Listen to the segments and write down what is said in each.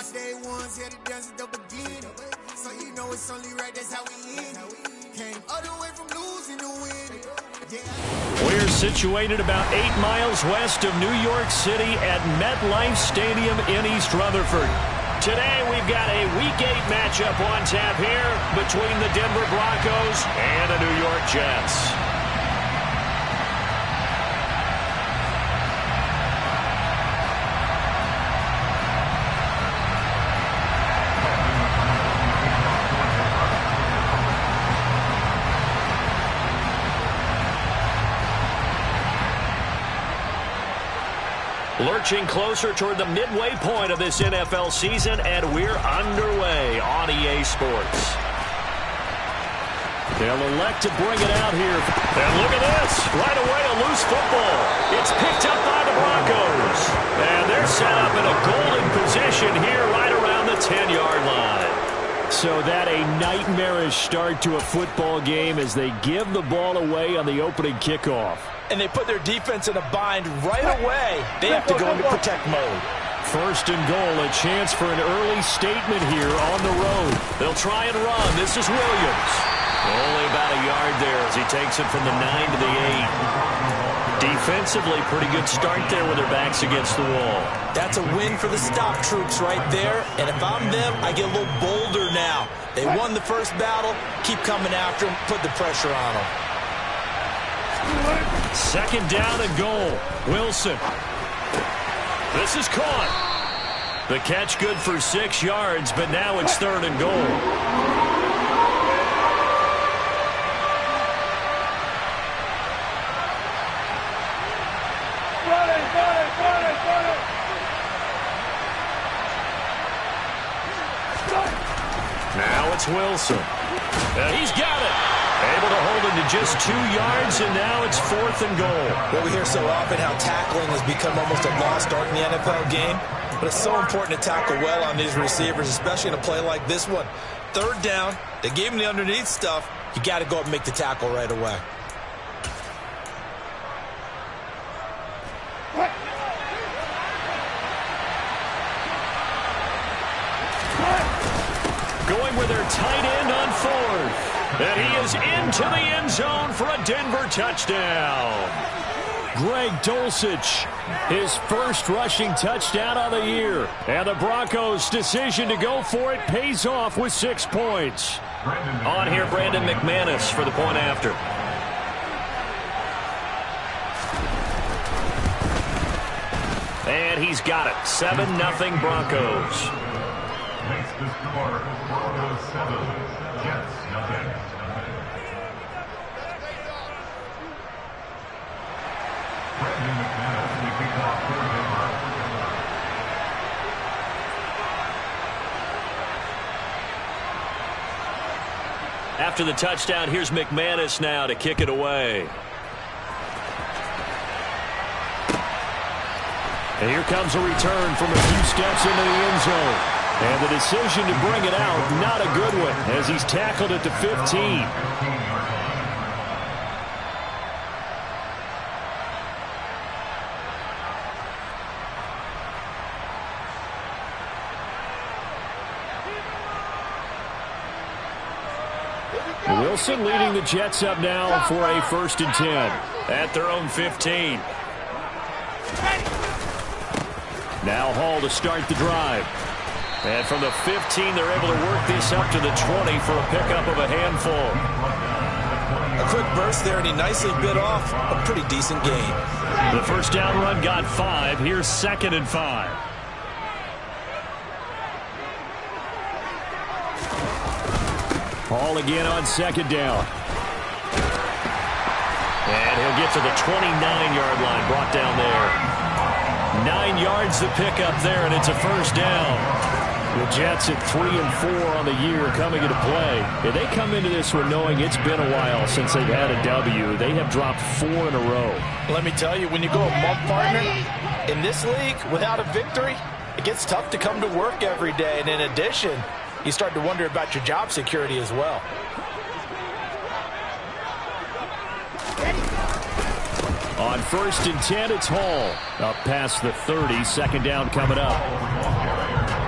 watch day ones, here the dance at the beginning. So you know it's only right, that's how we end it. Came all the way from losing to winning. We're situated about 8 miles west of New York City at MetLife Stadium in East Rutherford. Today we've got a Week 8 matchup on tap here between the Denver Broncos and the New York Jets. Lurching closer toward the midway point of this NFL season, and we're underway on EA Sports. They'll elect to bring it out here. And look at this. Right away, a loose football. It's picked up by the Broncos. And they're set up in a golden position here right around the 10-yard line. So that a nightmarish start to a football game as they give the ball away on the opening kickoff. And they put their defense in a bind right away. They have to go into protect mode. First and goal, a chance for an early statement here on the road. They'll try and run. This is Williams. Only about a yard there as he takes it from the 9 to the 8. Defensively, pretty good start there with their backs against the wall. That's a win for the stop troops right there. And if I'm them, I get a little bolder now. They won the first battle. Keep coming after them. Put the pressure on them. Second down and goal. Wilson. This is caught. The catch good for 6 yards, but now it's third and goal. Now it's Wilson. He's got it. Able to hold him to just 2 yards, and now it's fourth and goal. Well, we hear so often how tackling has become almost a lost art in the NFL game, but it's so important to tackle well on these receivers, especially in a play like this one. Third down, they gave him the underneath stuff. You got to go up and make the tackle right away. Going with their tight end on fourth. And he is into the end zone for a Denver touchdown. Greg Dulcich, his first rushing touchdown of the year. And the Broncos' decision to go for it pays off with 6 points. On here, Brandon McManus for the point after. And he's got it. 7-0 Broncos. Makes the score Broncos 7, Jets nothing. Brandon McManus will kick off for Denver. After the touchdown, here's McManus now to kick it away. And here comes a return from a few steps into the end zone. And the decision to bring it out, not a good one, as he's tackled at the 15. Wilson leading the Jets up now for a 1st and 10 at their own 15. Now Hall to start the drive. And from the 15, they're able to work this up to the 20 for a pickup of a handful. A quick burst there, and he nicely bit off a pretty decent gain. The first down run got 5. Here's 2nd and 5. Hall again on 2nd down. And he'll get to the 29-yard line, brought down there. 9 yards to pick up there, and it's a first down. The Jets at 3-4 on the year coming into play. And they come into this one knowing it's been a while since they've had a W. They have dropped 4 in a row. Let me tell you, when you go a month partner in this league without a victory, it gets tough to come to work every day. And in addition, you start to wonder about your job security as well. On 1st and 10, it's Hall. Up past the 30, 2nd down coming up.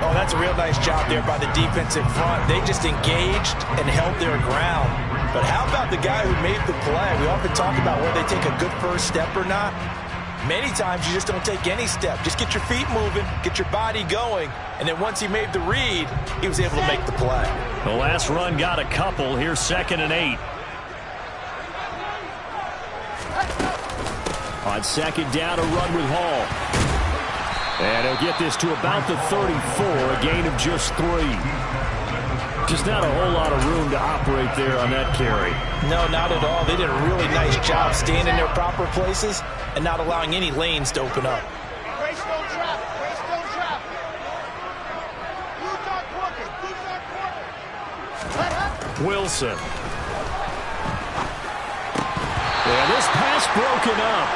Oh, that's a real nice job there by the defensive front. They just engaged and held their ground. But how about the guy who made the play? We often talk about whether they take a good first step or not. Many times you just don't take any step. Just get your feet moving, get your body going, and then once he made the read, he was able to make the play. The last run got a couple. Here's 2nd and 8. On 2nd down, a run with Hall. And he'll get this to about the 34, a gain of just 3. Just not a whole lot of room to operate there on that carry. No, not at all. They did a really nice job staying in their proper places and not allowing any lanes to open up. Race no trap. Race no trap. Who's not working? Wilson. Yeah, this pass broken up.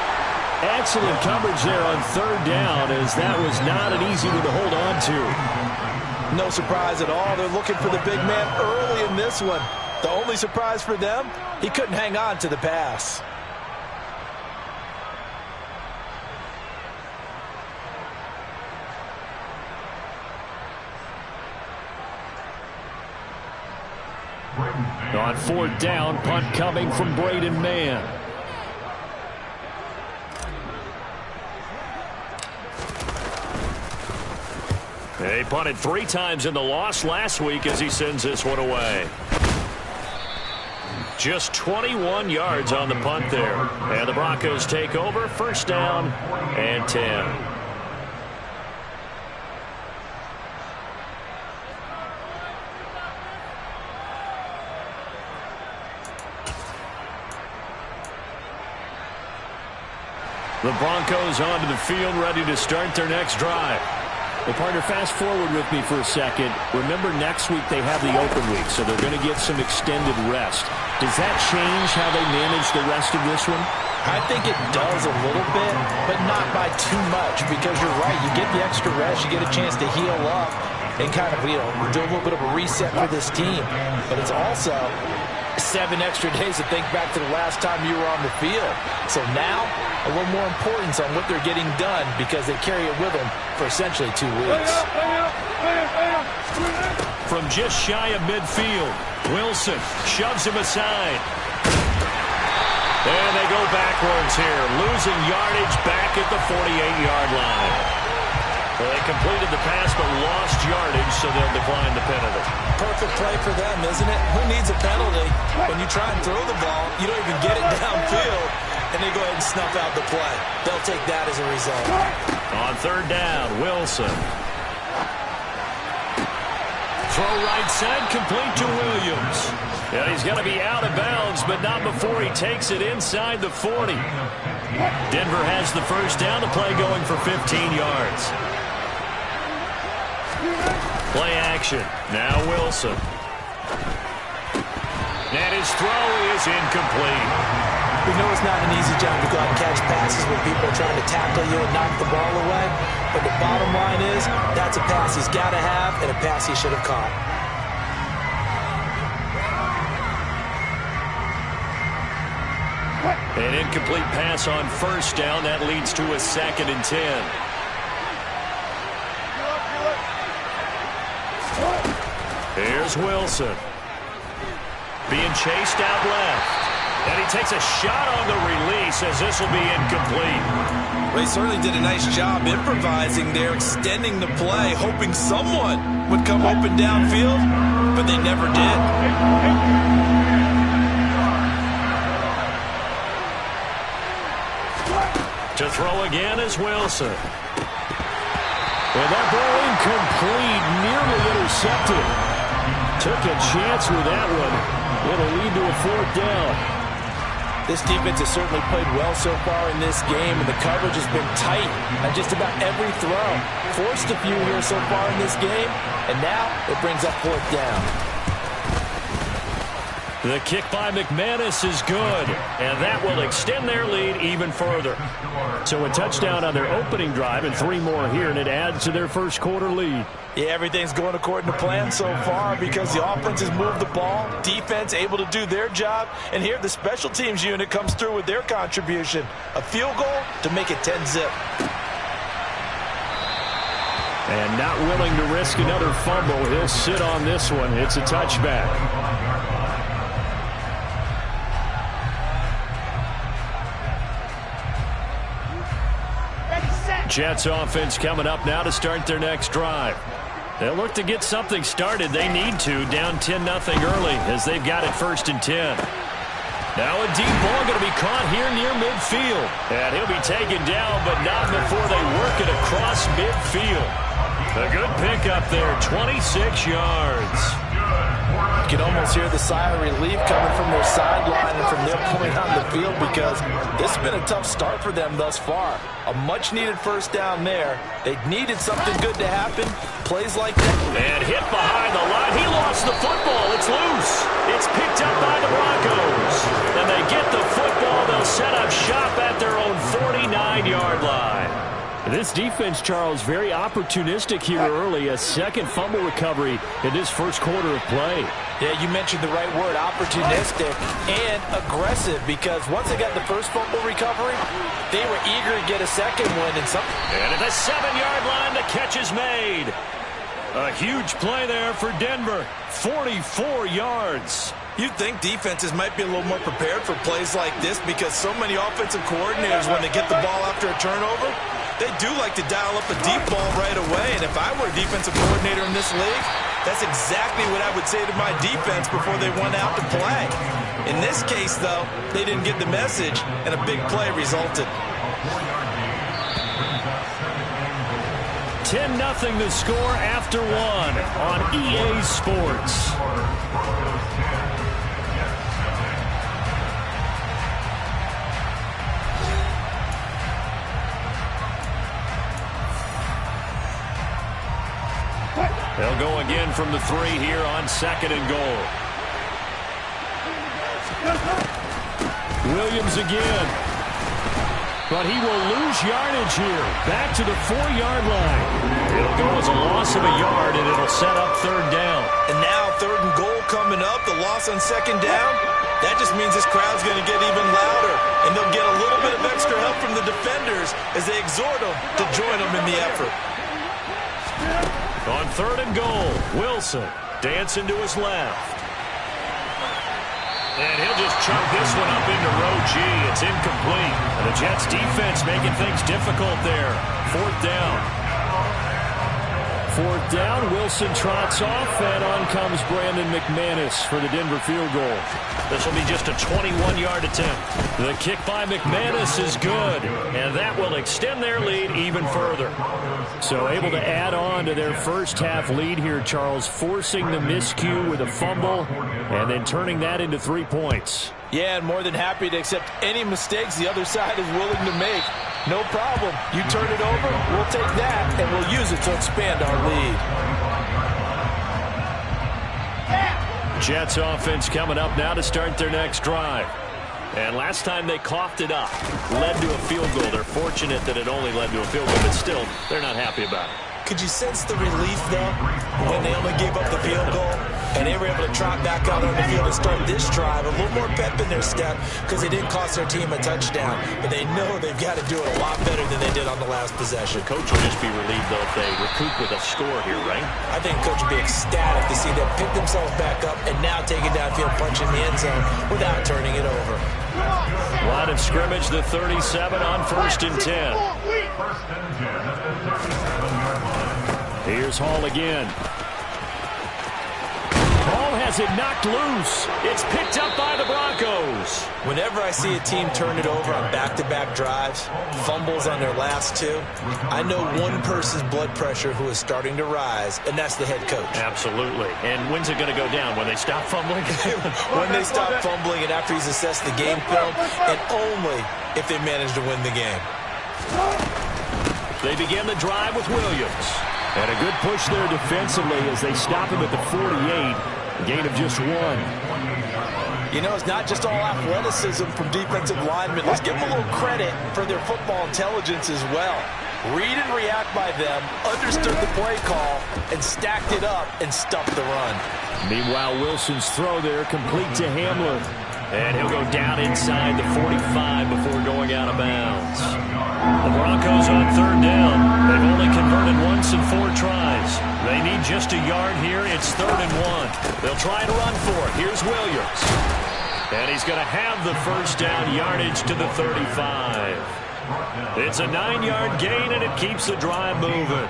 Excellent coverage there on 3rd down, as that was not an easy one to hold on to. No surprise at all. They're looking for the big man early in this one. The only surprise for them, he couldn't hang on to the pass. On 4th down, punt coming from Braden Mann. He punted 3 times in the loss last week as he sends this one away. Just 21 yards on the punt there. And the Broncos take over, 1st down and 10. The Broncos onto the field, ready to start their next drive. Well, partner, fast forward with me for a second. Remember, next week they have the open week, so they're going to get some extended rest. Does that change how they manage the rest of this one? I think it does a little bit, but not by too much, because you're right. You get the extra rest, you get a chance to heal up and kind of, do a little bit of a reset for this team. But it's also 7 extra days to think back to the last time you were on the field. So now, a little more importance on what they're getting done, because they carry it with them for essentially 2 weeks. From just shy of midfield, Wilson shoves him aside. And they go backwards here, losing yardage back at the 48-yard line. Well, they completed the pass but lost yardage, so they'll decline the penalty. Perfect play for them, isn't it? Who needs a penalty when you try and throw the ball, you don't even get it downfield, and they go ahead and snuff out the play. They'll take that as a result. On 3rd down, Wilson. Throw right side, complete to Williams. Yeah, he's going to be out of bounds, but not before he takes it inside the 40. Denver has the 1st down, the play going for 15 yards. Play action. Now Wilson. And his throw is incomplete. We know it's not an easy job to go out and catch passes when people are trying to tackle you and knock the ball away. But the bottom line is, that's a pass he's got to have and a pass he should have caught. An incomplete pass on 1st down. That leads to a 2nd and 10. Here's Wilson. Being chased out left. And he takes a shot on the release as this will be incomplete. They certainly did a nice job improvising there, extending the play, hoping someone would come open downfield, but they never did. To throw again is Wilson. And that ball incomplete, nearly intercepted. Took a chance with that one. It'll lead to a 4th down. This defense has certainly played well so far in this game, and the coverage has been tight on just about every throw. Forced a few here so far in this game, and now it brings up 4th down. The kick by McManus is good, and that will extend their lead even further. So a touchdown on their opening drive and 3 more here, and it adds to their 1st quarter lead. Yeah, everything's going according to plan so far because the offense has moved the ball, defense able to do their job, and here the special teams unit comes through with their contribution. A field goal to make it 10-zip. And not willing to risk another fumble. He'll sit on this one. It's a touchback. Jets offense coming up now to start their next drive. They'll look to get something started. They need to. Down 10-0 early as they've got it 1st and 10. Now a deep ball going to be caught here near midfield. And he'll be taken down, but not before they work it across midfield. A good pickup there, 26 yards. You can almost hear the sigh of relief coming from their sideline and from their point on the field because this has been a tough start for them thus far. A much-needed first down there. They needed something good to happen. Plays like that. And hit behind the line. He lost the football. It's loose. It's picked up by the Broncos. And they get the football. They'll set up shop at their own 49-yard line. This defense, Charles, very opportunistic here early. A second fumble recovery in this first quarter of play. Yeah, you mentioned the right word, opportunistic and aggressive, because once they got the first fumble recovery, they were eager to get a second one. And at the 7-yard line, the catch is made. A huge play there for Denver. 44 yards. You'd think defenses might be a little more prepared for plays like this because so many offensive coordinators, when they get the ball after a turnover, they do like to dial up a deep ball right away. And if I were a defensive coordinator in this league, that's exactly what I would say to my defense before they went out to play. In this case, though, they didn't get the message, and a big play resulted. 10-0 the score after one on EA Sports. They'll go again from the 3 here on 2nd and goal. Williams again. But he will lose yardage here. Back to the 4-yard line. It'll go as a loss of a yard, and it'll set up 3rd down. And now 3rd and goal coming up. The loss on 2nd down. That just means this crowd's going to get even louder. And they'll get a little bit of extra help from the defenders as they exhort them to join them in the effort. On 3rd and goal, Wilson dancing to his left. And he'll just chunk this one up into row G. It's incomplete. And the Jets defense making things difficult there. 4th down. 4th down, Wilson trots off, and on comes Brandon McManus for the Denver field goal. This will be just a 21-yard attempt. The kick by McManus is good, and that will extend their lead even further. So able to add on to their first half lead here, Charles, forcing the miscue with a fumble and then turning that into 3 points. Yeah, and more than happy to accept any mistakes the other side is willing to make. No problem. You turn it over, we'll take that, and we'll use it to expand our lead. Jets offense coming up now to start their next drive. And last time they coughed it up, led to a field goal. They're fortunate that it only led to a field goal, but still, they're not happy about it. Could you sense the relief, though, when they only gave up the field goal? And they were able to trot back out on the field and start this drive. A little more pep in their step because they didn't cost their team a touchdown. But they know they've got to do it a lot better than they did on the last possession. The coach will just be relieved, though, if they recoup with a score here, right? I think coach will be ecstatic to see them pick themselves back up and now take it downfield, punch in the end zone without turning it over. Line of scrimmage, the 37 on 1st and 10. Here's Hall again. Hall has it knocked loose. It's picked up by the Broncos. Whenever I see a team turn it over on back-to-back drives, fumbles on their last 2, I know one person's blood pressure who is starting to rise, and that's the head coach. Absolutely. And when's it going to go down? When they stop fumbling? When they stop fumbling and after he's assessed the game film, and only if they manage to win the game. They begin the drive with Williams. And a good push there defensively as they stop him at the 48. A gain of just 1. You know, it's not just all athleticism from defensive linemen. Let's give them a little credit for their football intelligence as well. Read and react by them, understood the play call, and stacked it up and stuffed the run. Meanwhile, Wilson's throw there complete to Hamlin. And he'll go down inside the 45 before going out of bounds. The Broncos on third down. They've only converted once in 4 tries. They need just a yard here. It's 3rd and 1. They'll try to run for it. Here's Williams. And he's going to have the first down yardage to the 35. It's a 9-yard gain, and it keeps the drive moving.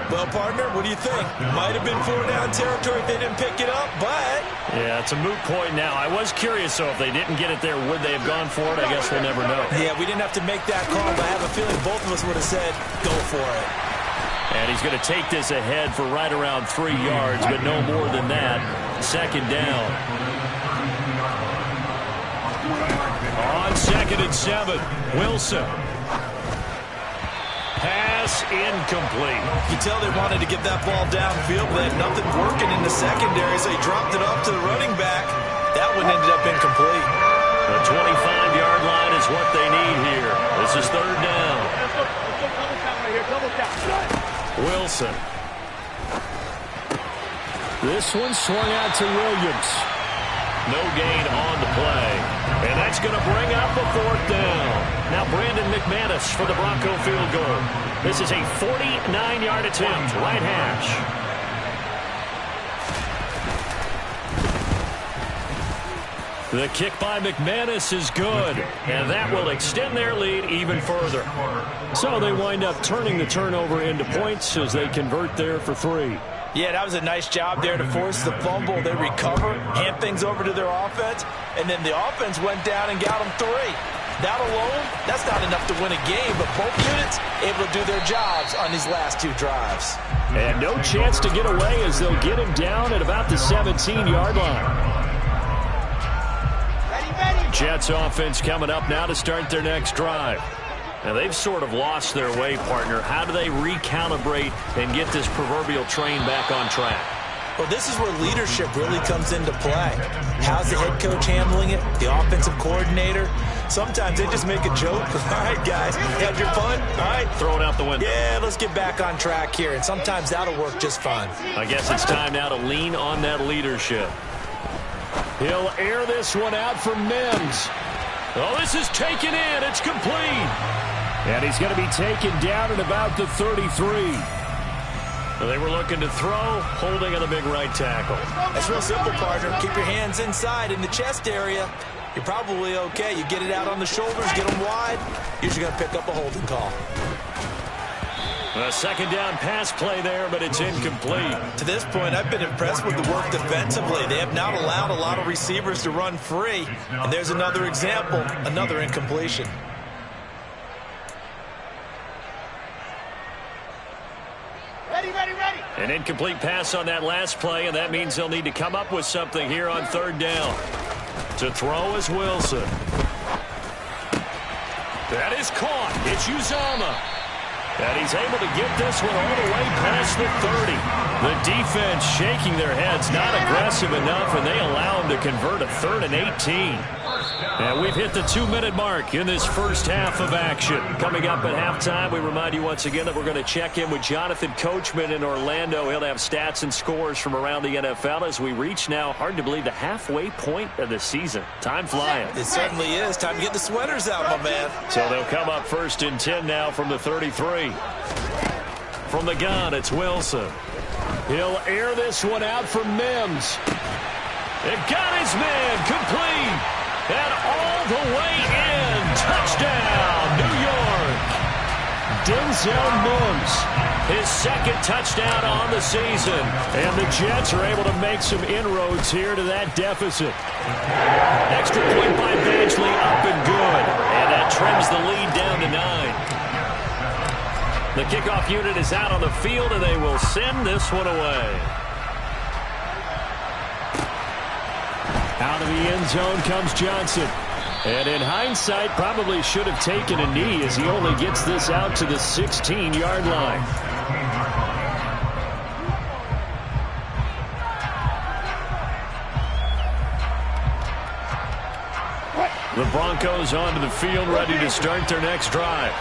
Well, partner, what do you think? Might have been 4-down territory if they didn't pick it up, but... Yeah, it's a moot point now. I was curious, so if they didn't get it there, would they have gone for it? I guess we'll never know. Yeah, we didn't have to make that call, but I have a feeling both of us would have said, go for it. And he's going to take this ahead for right around 3 yards, but no more than that. 2nd down. On 2nd and 7, Wilson. Pass incomplete. You can tell they wanted to get that ball downfield, but they had nothing working in the secondary, so he dropped it off to the running back. That one ended up incomplete. The 25-yard line is what they need here. This is 3rd down. Wilson. This one swung out to Williams. No gain on the play. And that's going to bring up the 4th down. Now Brandon McManus for the Bronco field goal. This is a 49-yard attempt, right hash. The kick by McManus is good, and that will extend their lead even further. So they wind up turning the turnover into points as they convert there for 3. Yeah, that was a nice job there to force the fumble. They recover, hand things over to their offense, and then the offense went down and got them 3. That alone, that's not enough to win a game, but both units able to do their jobs on these last 2 drives. And no chance to get away as they'll get him down at about the 17-yard line. Jets offense coming up now to start their next drive. Now, they've sort of lost their way, partner. How do they recalibrate and get this proverbial train back on track? Well, this is where leadership really comes into play. How's the head coach handling it? The offensive coordinator? Sometimes they just make a joke. All right, guys, had your fun? All right. Throw it out the window. Yeah, let's get back on track here. And sometimes that'll work just fine. I guess it's time now to lean on that leadership. He'll air this one out for Mims. Oh, this is taken in. It's complete. And he's going to be taken down at about the 33. They were looking to throw, holding on the big right tackle. That's real simple, partner. Keep your hands inside in the chest area. You're probably okay. You get it out on the shoulders, get them wide. Usually going to pick up a holding call. A 2nd down pass play there, but it's incomplete. To this point, I've been impressed with the work defensively. They have not allowed a lot of receivers to run free. And there's another example, another incompletion. Ready. An incomplete pass on that last play, and that means they'll need to come up with something here on 3rd down. To throw is Wilson. That is caught. It's Uzomah. And he's able to get this one all the way past the 30. The defense shaking their heads, not aggressive enough, and they allow him to convert a 3rd and 18. And we've hit the 2-minute mark in this first half of action. Coming up at halftime, we remind you once again that we're going to check in with Jonathan Coachman in Orlando. He'll have stats and scores from around the NFL as we reach now, hard to believe, the halfway point of the season. Time flying. It certainly is. Time to get the sweaters out, my man. So they'll come up 1st and 10 now from the 33. From the gun, it's Wilson. He'll air this one out for Mims. It got his man complete. And all the way in. Touchdown, New York. Denzel Mims, his 2nd touchdown on the season. And the Jets are able to make some inroads here to that deficit. Extra point by Badgley, up and good. And that trims the lead down to 9. The kickoff unit is out on the field, and they will send this one away. Out of the end zone comes Johnson. And in hindsight, probably should have taken a knee as he only gets this out to the 16-yard line. The Broncos onto the field, ready to start their next drive.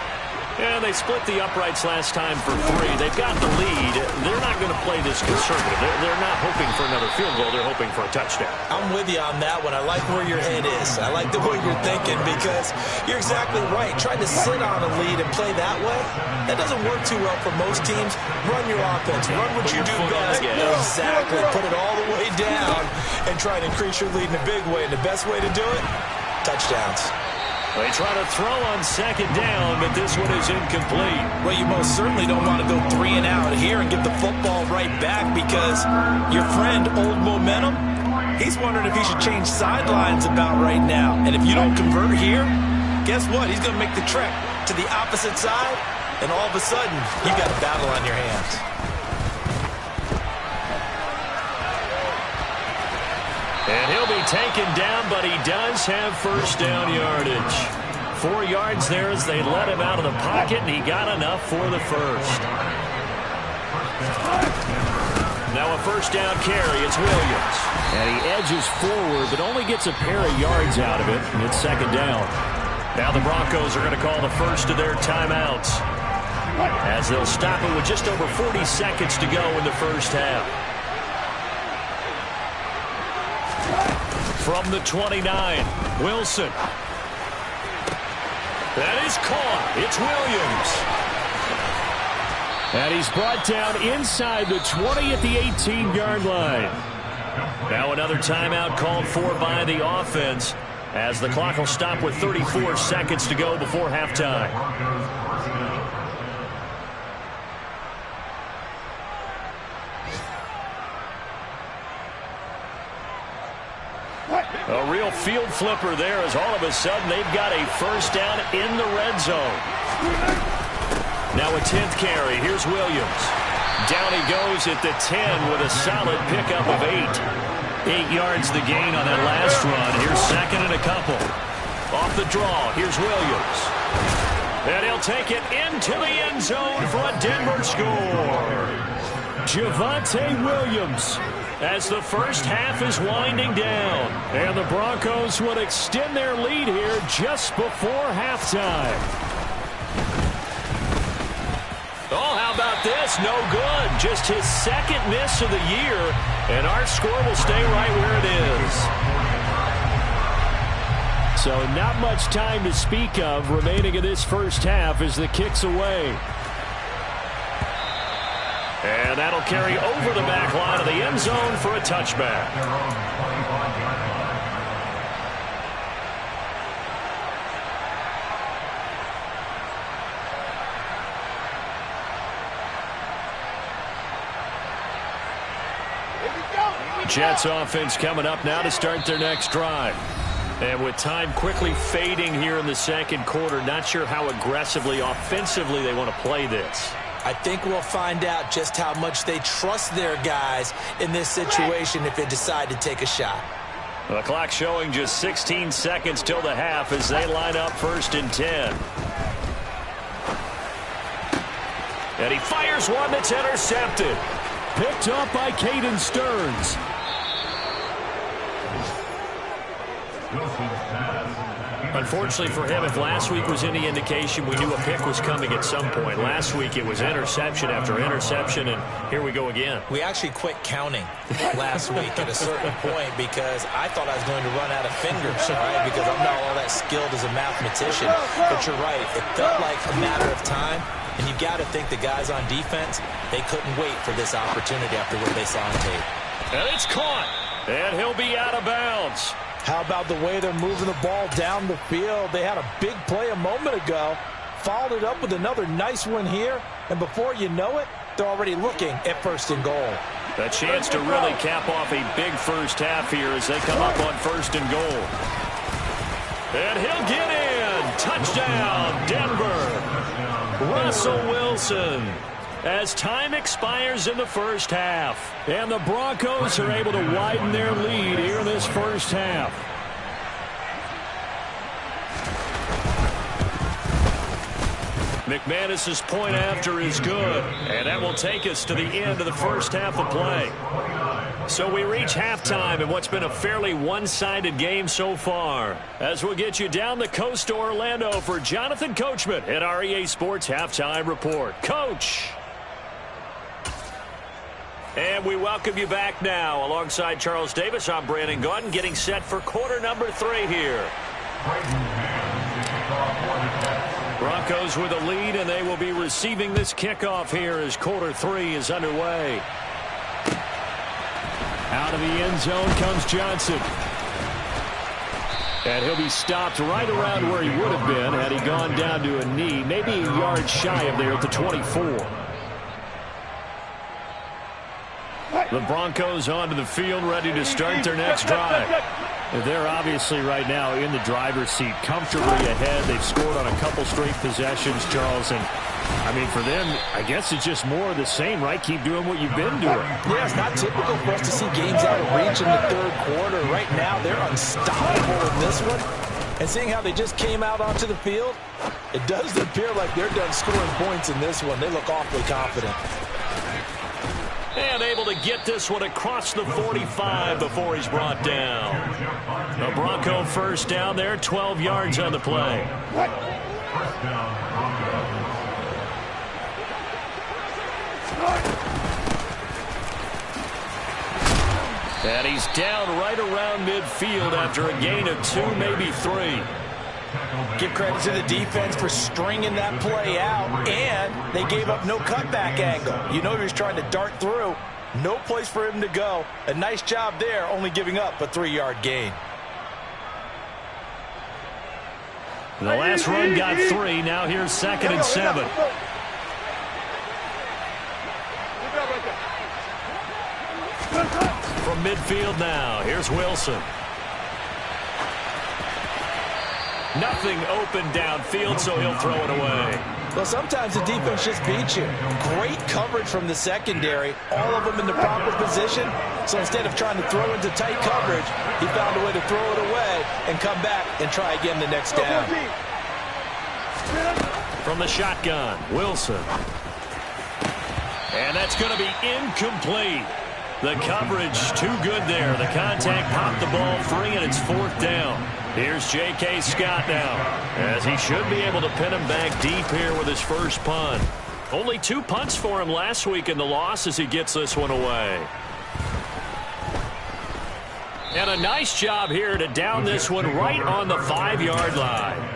And they split the uprights last time for 3. They've got the lead. They're not going to play this conservative. They're not hoping for another field goal. They're hoping for a touchdown. I'm with you on that one. I like where your head is. I like the way you're thinking because you're exactly right. Trying to sit on a lead and play that way, that doesn't work too well for most teams. Run your offense. Run what you do best. Exactly. Put it all the way down and try to increase your lead in a big way. And the best way to do it, touchdowns. They try to throw on second down, but this one is incomplete. Well, you most certainly don't want to go 3 and out here and get the football right back because your friend, Old Momentum, he's wondering if he should change sidelines about right now. And if you don't convert here, guess what? He's going to make the trek to the opposite side, and all of a sudden, you've got a battle on your hands. And he'll be taken down, but he does have first down yardage. 4 yards there as they let him out of the pocket, and he got enough for the first. Now a first down carry. It's Williams. And he edges forward, but only gets a pair of yards out of it, and it's second down. Now the Broncos are going to call the first of their timeouts, as they'll stop it with just over 40 seconds to go in the first half. From the 29, Wilson. That is caught. It's Williams. And he's brought down inside the 20 at the 18-yard line. Now another timeout called for by the offense, as the clock will stop with 34 seconds to go before halftime. A real field flipper there, as all of a sudden they've got a first down in the red zone. Now a 10th carry. Here's Williams. Down he goes at the 10 with a solid pickup of 8. 8 yards the gain on that last run. Here's second and a couple. Off the draw. Here's Williams. And he'll take it into the end zone for a Denver score. Javonte Williams, as the first half is winding down. And the Broncos would extend their lead here just before halftime. Oh, how about this? No good. Just his second miss of the year. And our score will stay right where it is. So not much time to speak of remaining in this first half as the kick's away. And that'll carry over the back line of the end zone for a touchback. Jets offense coming up now to start their next drive. And with time quickly fading here in the second quarter, not sure how aggressively, offensively they want to play this. I think we'll find out just how much they trust their guys in this situation if they decide to take a shot. The clock showing just 16 seconds till the half as they line up first and 10. And he fires one that's intercepted. Picked up by Caden Stearns. Unfortunately for him, if last week was any indication, we knew a pick was coming at some point. Last week it was interception after interception, and here we go again. We actually quit counting last week at a certain point because I thought I was going to run out of fingers, all right, because I'm not all that skilled as a mathematician. But you're right, it felt like a matter of time, and you've got to think the guys on defense, they couldn't wait for this opportunity after what they saw on tape. And it's caught, and he'll be out of bounds. How about the way they're moving the ball down the field? They had a big play a moment ago, followed it up with another nice one here, and before you know it, they're already looking at first and goal. A chance to really cap off a big first half here as they come up on first and goal. And he'll get in. Touchdown, Denver. Russell Wilson. As time expires in the first half. And the Broncos are able to widen their lead here in this first half. McManus's point after is good. And that will take us to the end of the first half of play. So we reach halftime in what's been a fairly one-sided game so far. As we'll get you down the coast to Orlando for Jonathan Coachman at our EA Sports Halftime Report. Coach! And we welcome you back now. Alongside Charles Davis, I'm Brandon Gaudin, getting set for quarter number 3 here. Broncos with a lead, and they will be receiving this kickoff here as quarter 3 is underway. Out of the end zone comes Johnson. And he'll be stopped right around where he would have been had he gone down to a knee, maybe a yard shy of there at the 24. The Broncos onto the field, ready to start their next drive. They're obviously right now in the driver's seat, comfortably ahead. They've scored on a couple straight possessions, Charles. And, I mean, for them, I guess it's just more of the same, right? Keep doing what you've been doing. Yeah, it's not typical for us to see games out of reach in the third quarter. Right now, they're unstoppable in this one. And seeing how they just came out onto the field, it does appear like they're done scoring points in this one. They look awfully confident. And able to get this one across the 45 before he's brought down. A Bronco first down there, 12 yards on the play. First down, And he's down right around midfield after a gain of 2, maybe 3. Give credit to the defense for stringing that play out, and they gave up no cutback angle. You know he was trying to dart through. No place for him to go. A nice job there, only giving up a 3-yard gain. The last run got 3. Now here's 2nd and 7. From midfield now, here's Wilson. Nothing open downfield, so he'll throw it away. Well, sometimes the defense just beats you. Great coverage from the secondary. All of them in the proper position. So instead of trying to throw into tight coverage, he found a way to throw it away and come back and try again the next down. From the shotgun, Wilson. And that's going to be incomplete. The coverage too good there. The contact popped the ball free, and it's 4th down. Here's J.K. Scott now, as he should be able to pin him back deep here with his first punt. Only 2 punts for him last week in the loss as he gets this one away. And a nice job here to down this one right on the 5-yard line.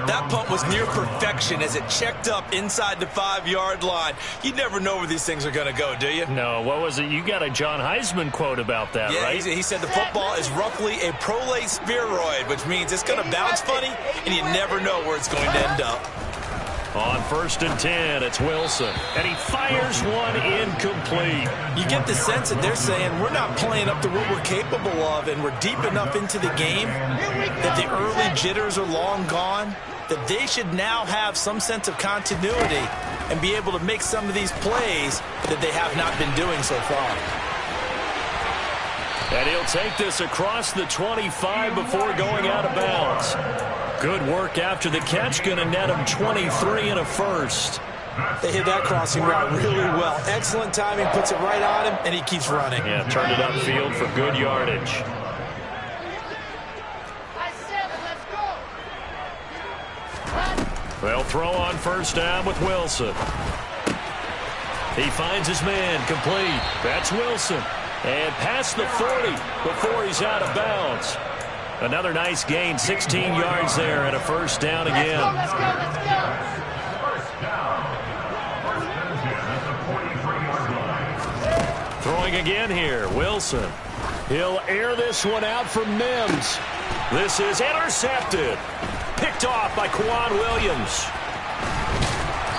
That punt was near perfection as it checked up inside the 5-yard line. You never know where these things are going to go, do you? No, what was it? You got a John Heisman quote about that, yeah, right? He said the football is roughly a prolate spheroid, which means it's going to bounce funny, and you never know where it's going to end up. On 1st and 10, it's Wilson, and he fires one incomplete. You get the sense that they're saying we're not playing up to what we're capable of, and we're deep enough into the game that the early jitters are long gone, that they should now have some sense of continuity and be able to make some of these plays that they have not been doing so far. And he'll take this across the 25 before going out of bounds. Good work after the catch, going to net him 23 and a first. They hit that crossing route really well. Excellent timing, puts it right on him, and he keeps running. Yeah, turned it upfield for good yardage. They'll throw on 1st down with Wilson. He finds his man, complete. That's Wilson. And past the 40 before he's out of bounds. Another nice gain, 16 yards there, and a 1st down again. Let's go. First down. First and 10 at the 43-yard line. Throwing again here, Wilson. He'll air this one out for Mims. This is intercepted. Picked off by Quan Williams.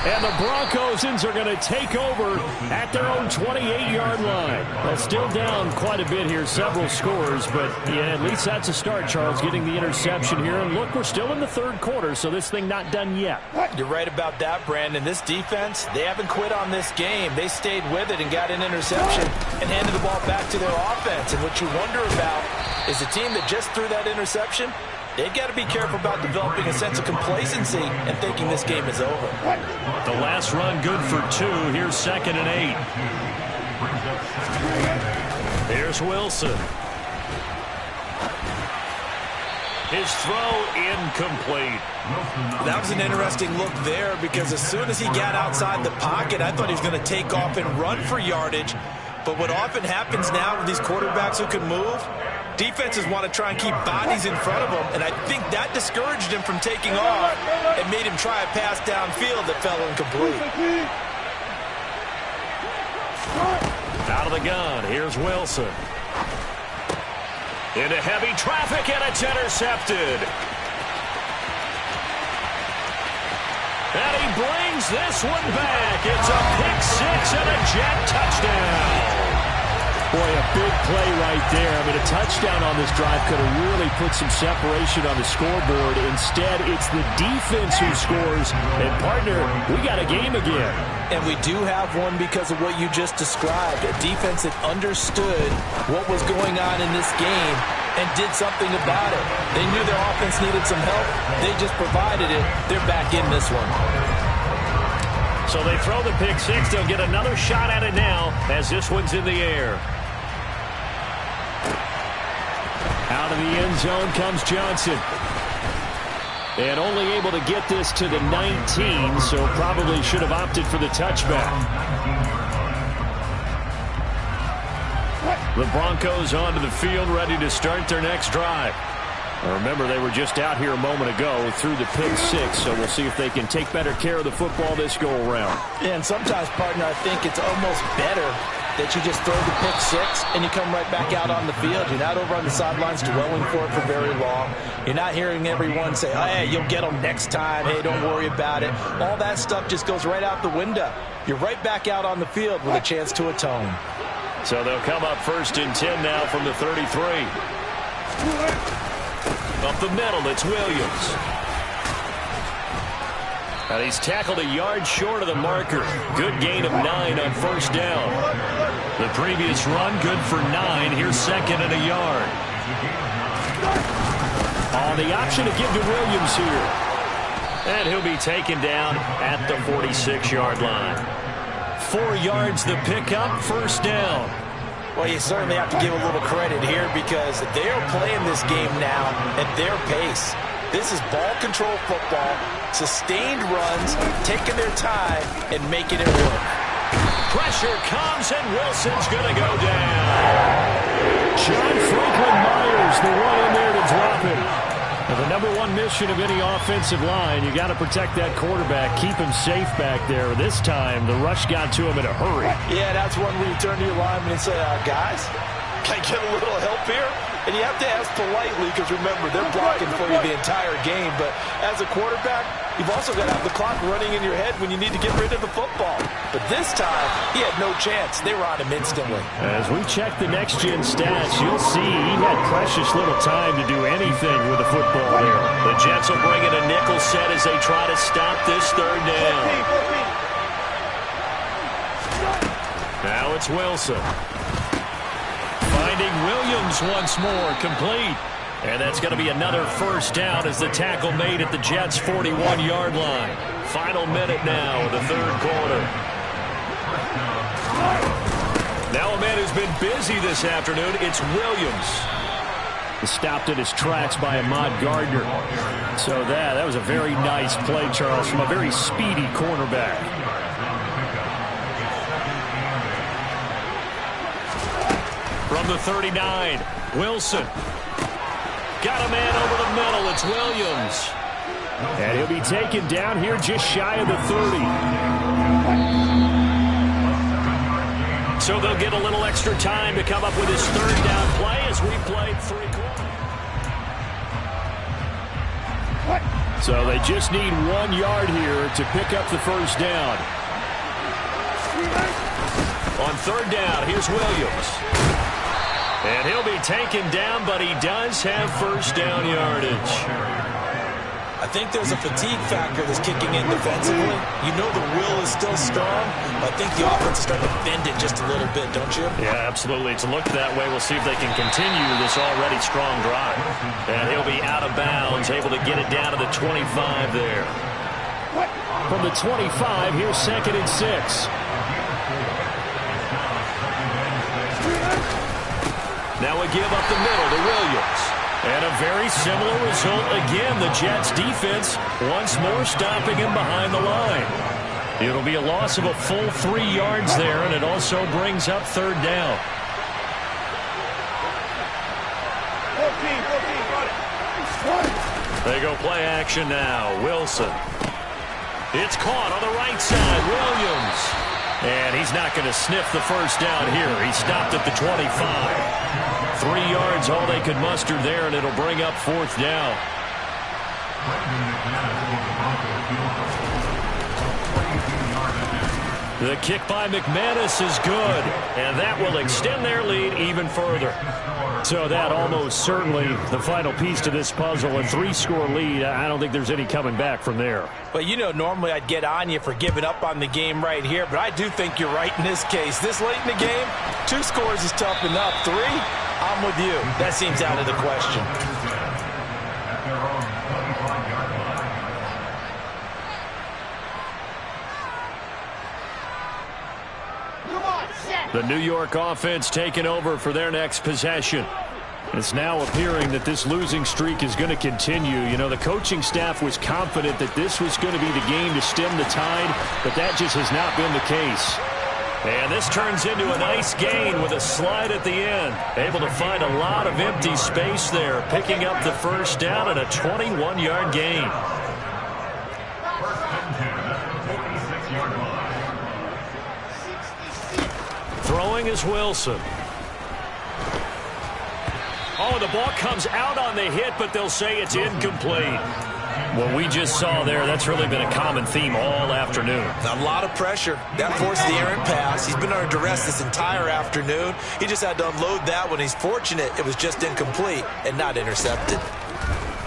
And the Broncos are going to take over at their own 28-yard line. Well, still down quite a bit here, several scores, but yeah, at least that's a start, Charles, getting the interception here. And look, we're still in the 3rd quarter, so this thing not done yet. You're right about that, Brandon. This defense, they haven't quit on this game. They stayed with it and got an interception and handed the ball back to their offense. And what you wonder about is the team that just threw that interception, they've got to be careful about developing a sense of complacency and thinking this game is over. The last run good for 2. Here's 2nd and 8. Here's Wilson. His throw incomplete. That was an interesting look there because as soon as he got outside the pocket, I thought he was going to take off and run for yardage. But what often happens now with these quarterbacks who can move, defenses want to try and keep bodies in front of them, and I think that discouraged him from taking off and made him try a pass downfield that fell incomplete. Out of the gun, here's Wilson. Into heavy traffic, and it's intercepted. And he brings this one back. It's a pick six and a Jet touchdown. Boy, a big play right there. I mean, a touchdown on this drive could have really put some separation on the scoreboard. Instead, it's the defense who scores. And, partner, we got a game again. And we do have one because of what you just described. A defense that understood what was going on in this game and did something about it. They knew their offense needed some help. They just provided it. They're back in this one. So they throw the pick six. They'll get another shot at it now as this one's in the air. Out of the end zone comes Johnson. And only able to get this to the 19, so probably should have opted for the touchback. The Broncos onto the field, ready to start their next drive. Now remember, they were just out here a moment ago through the pick six, so we'll see if they can take better care of the football this go-around. Yeah, and sometimes, partner, I think it's almost better that you just throw the pick six and you come right back out on the field. You're not over on the sidelines dwelling for it for very long. You're not hearing everyone say, oh, hey, you'll get them next time. Hey, don't worry about it. All that stuff just goes right out the window. You're right back out on the field with a chance to atone. So they'll come up 1st and 10 now from the 33. Up the middle, it's Williams. And he's tackled a yard short of the marker. Good gain of 9 on 1st down. The previous run, good for 9. Here's 2nd and a yard. Oh, the option to give to Williams here. And he'll be taken down at the 46-yard line. 4 yards the pickup, 1st down. Well, you certainly have to give a little credit here because they're playing this game now at their pace. This is ball control football, sustained runs, taking their time, and making it work. Pressure comes, and Wilson's going to go down. John Franklin Myers, the one in there to drop him. Now, the #1 mission of any offensive line, you got to protect that quarterback, keep him safe back there. This time, the rush got to him in a hurry. Yeah, that's one where you turn to your lineman and say, guys, can I get a little help here? And you have to ask politely because, remember, they're blocking for you the entire game. But as a quarterback, you've also got to have the clock running in your head when you need to get rid of the football. But this time, he had no chance. They were on him instantly. As we check the next-gen stats, you'll see he had precious little time to do anything with the football here. The Jets will bring in a nickel set as they try to stop this 3rd down. Now it's Wilson. Finding Williams once more, complete. And that's going to be another 1st down as the tackle made at the Jets' 41-yard line. Final minute now of the 3rd quarter. Now a man who's been busy this afternoon, it's Williams. Stopped in his tracks by Ahmad Gardner. So that was a very nice play, Charles, from a very speedy cornerback. From the 39, Wilson. Got a man over the middle. It's Williams. And he'll be taken down here just shy of the 30. So they'll get a little extra time to come up with his 3rd down play as we played 3 quarters. So they just need 1 yard here to pick up the 1st down. On 3rd down, here's Williams. And he'll be taken down, but he does have 1st down yardage. I think there's a fatigue factor that's kicking in defensively. You know the will is still strong, but I think the offense is starting to bend it just a little bit, don't you? Yeah, absolutely. It's looked that way. We'll see if they can continue this already strong drive. And he'll be out of bounds, able to get it down to the 25 there. From the 25, here's 2nd and 6. Now a give up the middle to Williams. And a very similar result again. The Jets defense once more stopping him behind the line. It'll be a loss of a full 3 yards there, and it also brings up third down. They go play action now. Wilson. It's caught on the right side. Williams. And he's not going to sniff the first down here. He stopped at the 25. 3 yards all they could muster there, and it'll bring up fourth down. The kick by McManus is good, and that will extend their lead even further. So that almost certainly the final piece to this puzzle, a 3-score lead. I don't think there's any coming back from there. But, you know, normally I'd get on you for giving up on the game right here, but I do think you're right in this case. This late in the game, 2 scores is tough enough. 3, I'm with you. That seems out of the question. The New York offense taking over for their next possession. It's now appearing that this losing streak is going to continue. You know, the coaching staff was confident that this was going to be the game to stem the tide, but that just has not been the case. And this turns into a nice gain with a slide at the end. Able to find a lot of empty space there, picking up the first down and a 21-yard gain. Throwing is Wilson. Oh, the ball comes out on the hit, but they'll say it's incomplete. What we just saw there, that's really been a common theme all afternoon. A lot of pressure. That forced the errant pass. He's been under duress this entire afternoon. He just had to unload that one. He's fortunate it was just incomplete and not intercepted.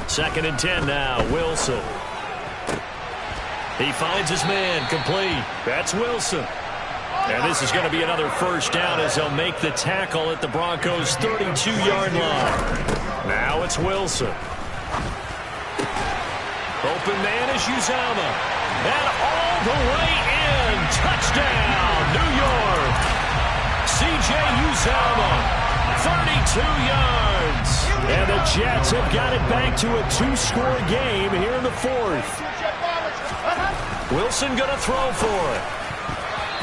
2nd and 10 now. Wilson. He finds his man. Complete. That's Wilson. And this is going to be another first down as they'll make the tackle at the Broncos' 32-yard line. Now it's Wilson. Open man is Uzama. And all the way in. Touchdown, New York. C.J. Uzama, 32 yards. And the Jets have got it back to a 2-score game here in the 4th. Wilson going to throw for it.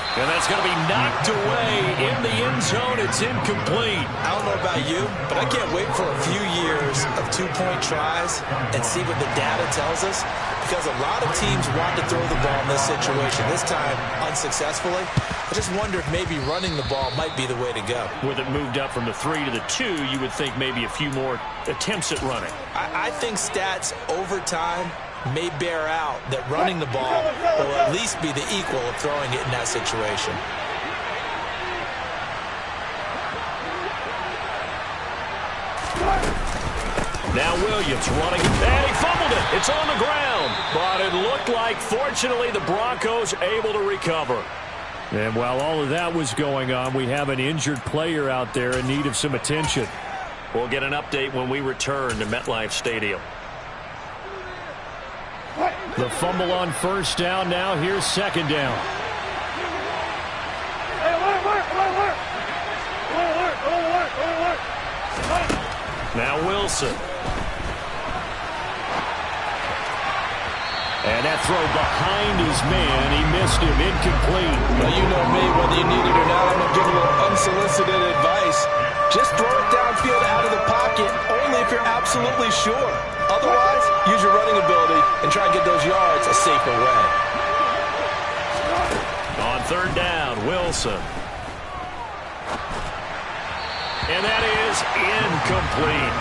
And that's going to be knocked away in the end zone. It's incomplete. I don't know about you, but I can't wait for a few years of 2-point tries and see what the data tells us, because a lot of teams want to throw the ball in this situation. This time, unsuccessfully. I just wonder if maybe running the ball might be the way to go. With it moved up from the 3 to the 2, you would think maybe a few more attempts at running. I think stats over time may bear out that running the ball will at least be the equal of throwing it in that situation. Now Williams running, and he fumbled it. It's on the ground. But it looked like, fortunately, the Broncos able to recover. And while all of that was going on, we have an injured player out there in need of some attention. We'll get an update when we return to MetLife Stadium. The fumble on first down. Now here's 2nd down. Now Wilson. And that throw behind his man. He missed him. Incomplete. Well, you know me. Whether you need it or not, I'm going to give a little unsolicited advice. Just throw it downfield out of the pocket, only if you're absolutely sure. Otherwise, use your running ability and try and get those yards a safer way. On 3rd down, Wilson. And that is incomplete.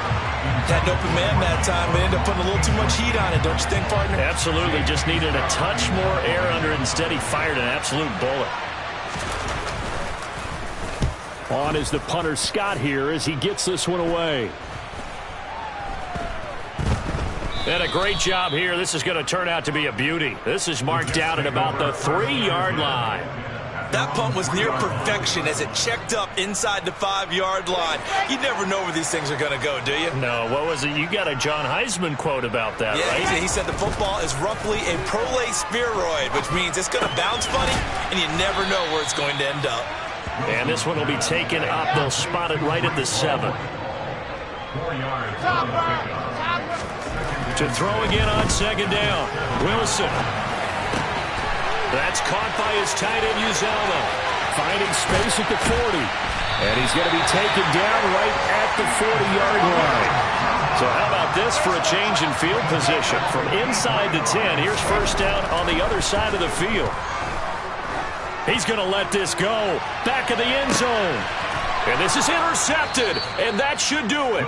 Had an open man that time, but ended up putting a little too much heat on it, don't you think, partner? Absolutely. Just needed a touch more air under it. Instead, he fired an absolute bullet. On is the punter, Scott, here as he gets this one away. And a great job here. This is going to turn out to be a beauty. This is marked down at about the 3-yard line. That punt was near perfection as it checked up inside the 5-yard line. You never know where these things are going to go, do you? No, what was it? You got a John Heisman quote about that, right? Yeah, he said the football is roughly a prolate spheroid, which means it's going to bounce funny, and you never know where it's going to end up. And this one will be taken up. They'll spot it right at the 7. 4 yards on the pickup. To throw again on second down. Wilson. That's caught by his tight end, Uzomah. Finding space at the 40. And he's going to be taken down right at the 40-yard line. So how about this for a change in field position? From inside the 10, here's first down on the other side of the field. He's going to let this go. Back of the end zone. And this is intercepted, and that should do it.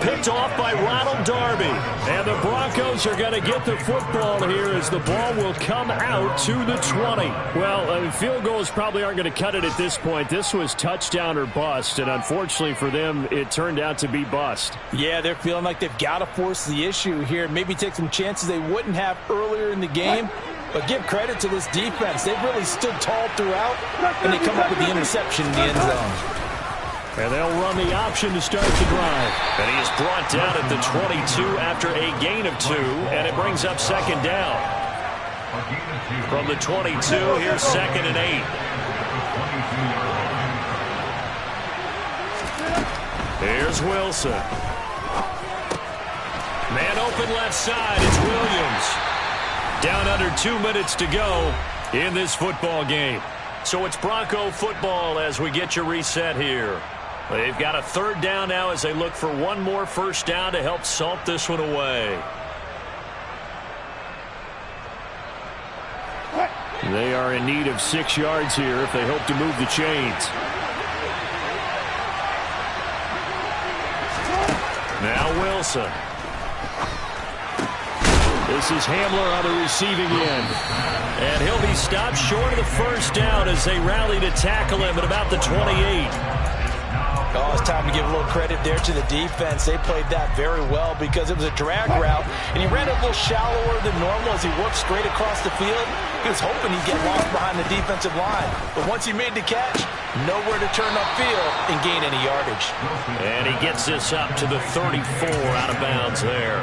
Picked off by Ronald Darby. And the Broncos are going to get the football here as the ball will come out to the 20. Well, field goals probably aren't going to cut it at this point. This was touchdown or bust, and unfortunately for them, it turned out to be bust. Yeah, they're feeling like they've got to force the issue here. Maybe take some chances they wouldn't have earlier in the game. But give credit to this defense. They've really stood tall throughout, and they come up with the interception in the end zone. And they'll run the option to start the drive. And he is brought down at the 22 after a gain of 2, and it brings up second down. From the 22, here's 2nd and 8. Here's Wilson. Man open left side, it's Williams. Down under 2 minutes to go in this football game. So it's Bronco football as we get you reset here. They've got a 3rd down now as they look for one more first down to help salt this one away. They are in need of 6 yards here if they hope to move the chains. Now Wilson. This is Hamler on the receiving end. And he'll be stopped short of the first down as they rally to tackle him at about the 28. Oh, it's time to give a little credit there to the defense. They played that very well because it was a drag route, and he ran a little shallower than normal as he worked straight across the field. He was hoping he'd get lost behind the defensive line. But once he made the catch, nowhere to turn upfield and gain any yardage. And he gets this up to the 34 out of bounds there.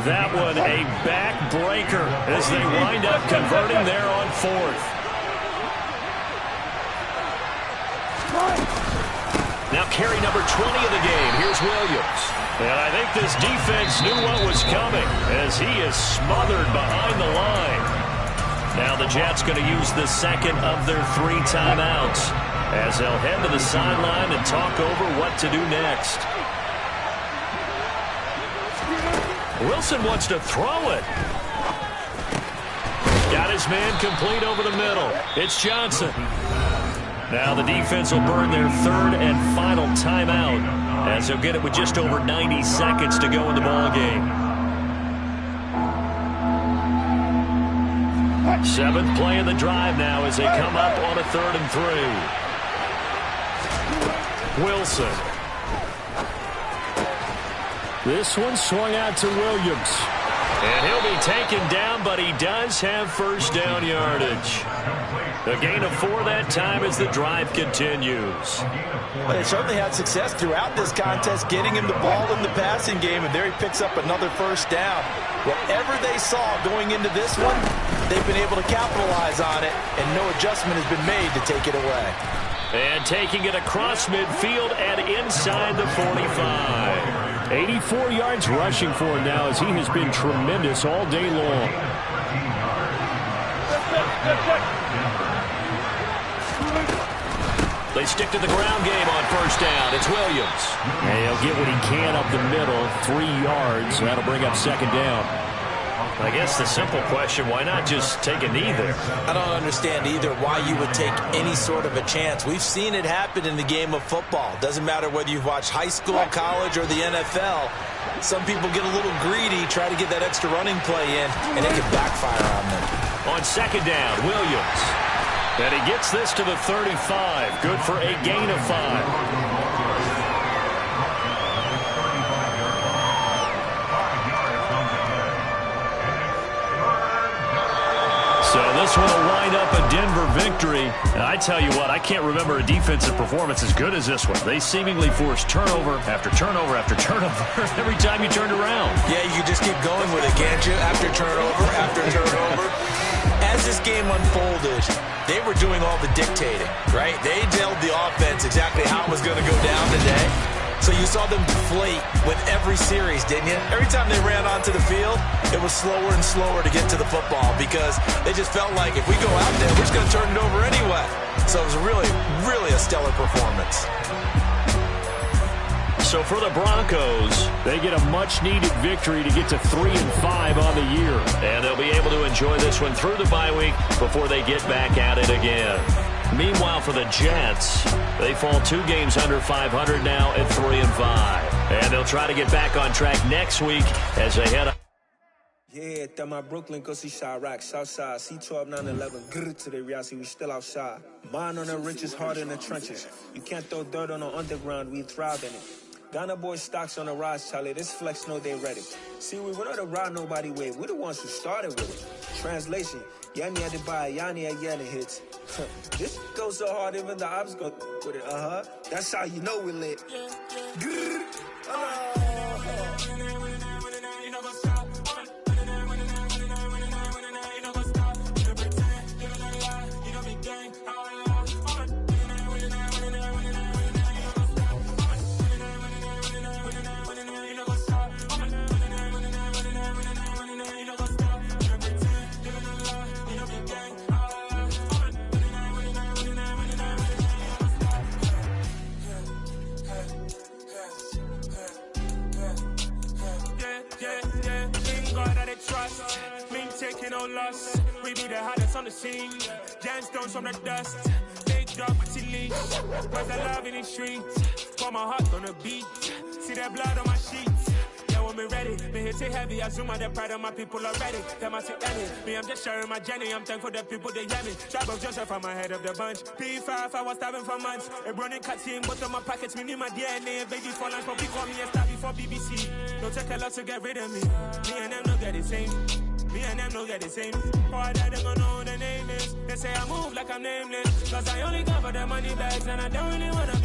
That one a backbreaker as they wind up converting there on 4th. Now carry number 20 of the game. Here's Williams. And I think this defense knew what was coming as he is smothered behind the line. Now the Jets going to use the second of their 3 timeouts as they'll head to the sideline and talk over what to do next. Wilson wants to throw it. Got his man complete over the middle. It's Johnson. Now the defense will burn their 3rd and final timeout as they'll get it with just over 90 seconds to go in the ball game. 7th play of the drive now as they come up on a 3rd and 3. Wilson. This one swung out to Williams. And he'll be taken down, but he does have first down yardage. A gain of 4 that time as the drive continues. Well, they certainly had success throughout this contest, getting him the ball in the passing game, and there he picks up another first down. Whatever they saw going into this one, they've been able to capitalize on it, and no adjustment has been made to take it away. And taking it across midfield and inside the 45. 84 yards rushing for him now as he has been tremendous all day long. They stick to the ground game on first down. It's Williams. And he'll get what he can up the middle, 3 yards. That'll bring up second down. I guess the simple question, why not just take a knee there? I don't understand either why you would take any sort of a chance. We've seen it happen in the game of football. Doesn't matter whether you've watched high school, college, or the NFL. Some people get a little greedy, try to get that extra running play in, and it can backfire on them. On second down, Williams. And he gets this to the 35. Good for a gain of 5. So this one will wind up a Denver victory. And I tell you what, I can't remember a defensive performance as good as this one. They seemingly forced turnover after turnover after turnover every time you turned around. Yeah, you just keep going with it, can't you? After turnover after turnover. As as this game unfolded, they were doing all the dictating, right? They told the offense exactly how it was going to go down today. So you saw them deflate with every series, didn't you? Every time they ran onto the field, it was slower and slower to get to the football because they just felt like if we go out there, we're just going to turn it over anyway. So it was really, really a stellar performance. So for the Broncos, they get a much-needed victory to get to 3-5 on the year. And they'll be able to enjoy this one through the bye week before they get back at it again. Meanwhile, for the Jets, they fall 2 games under 500 now at 3-5. And they'll try to get back on track next week as they head up. Yeah, that my Brooklyn go see Chirac, Southside, C12 911, grrr to the reality, we still outside. Mine on the riches, hard in the trenches. You can't throw dirt on the underground, we thrive in it. Ghana boys stocks on the rise, Charlie. This flex know they ready. See, we went on the ride nobody wave. We the ones who started with it. Translation, Yanni had to buy, Yanni had Yanni hits. This goes so hard, even the ops go with it. That's how you know we lit. Trust, me taking no loss. We be the hottest on the scene. Gemstones from the dust. Big dog, pretty leash. Where's the love in the streets? Pour my heart on the beat. See that blood on my sheets. Yeah, when me ready, me hit it heavy. I zoom out the pride of my people already. Them I see any. Me, I'm just sharing my journey. I'm thankful the people they hear me. Tribe of Joseph, I'm ahead of the bunch. P5, I was starving for months. A running cut team, but on my pockets, me need my DNA. Baby for lunch, but we call me a star before BBC. Don't take a lot to get rid of me. Me and them don't get the same. Me and them don't get the same. All that they gonna know who the name is. They say I move like I'm nameless. Cause I only cover the money bags and I don't really wanna